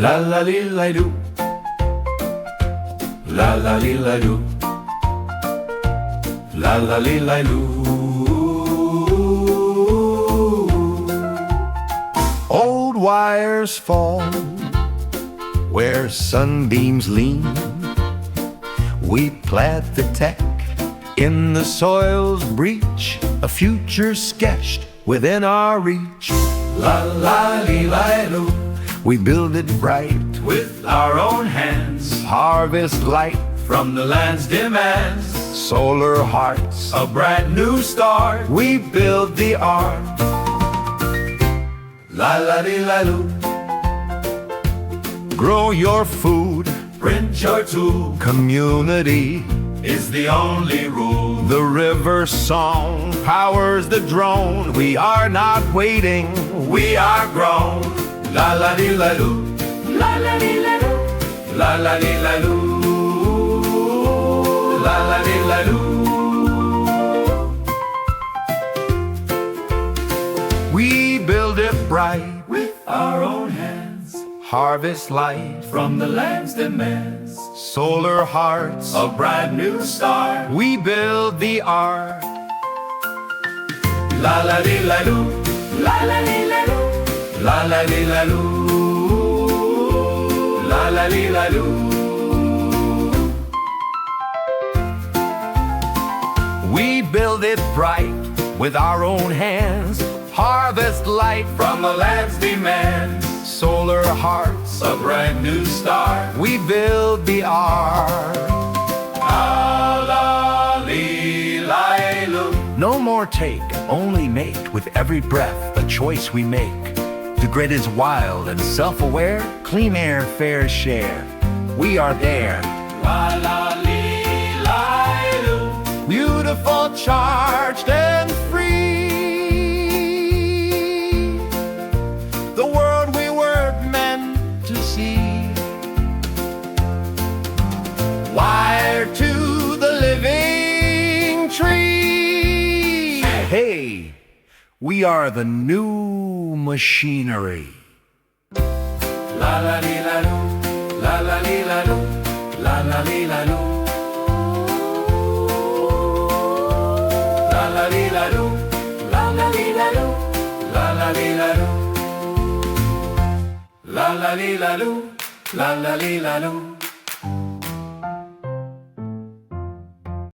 La la li la do. La la li la do. La la li la do. Old wires fall where sunbeams lean. We plant the tech in the soil's breach, a future sketched within our reach. La la li la do. We build it bright with our own hands. Harvest light from the land's demands. Solar hearts, a brand new start. We build the art. La la di la do. Grow your food, print your tool. Community is the only rule. The river song powers the drone. We are not waiting, we are grown. La la di la do. La la di la do. La la di la do. La la di la do. We build it bright with our own hands. Harvest light from the land's demands. Solar hearts, a brand new start. We build the art. La la di la do. La la di la do. La la di la do. La la di la do. We build it bright with our own hands. Harvest light from the land's demands. Solar hearts, a brand new start. We build the art. No more take, only make. With every breath, a choice we make. The grid is wild and self-aware. Clean air, fair share. We are there. Beautiful, charged and free. The world we were meant to see. Wired to the living tree. Hey, we are the new machinery. La la li la do. La la li la do. La la li la do. La la li la do. La la li la do. La la li la do. La la li la do. La la li la do.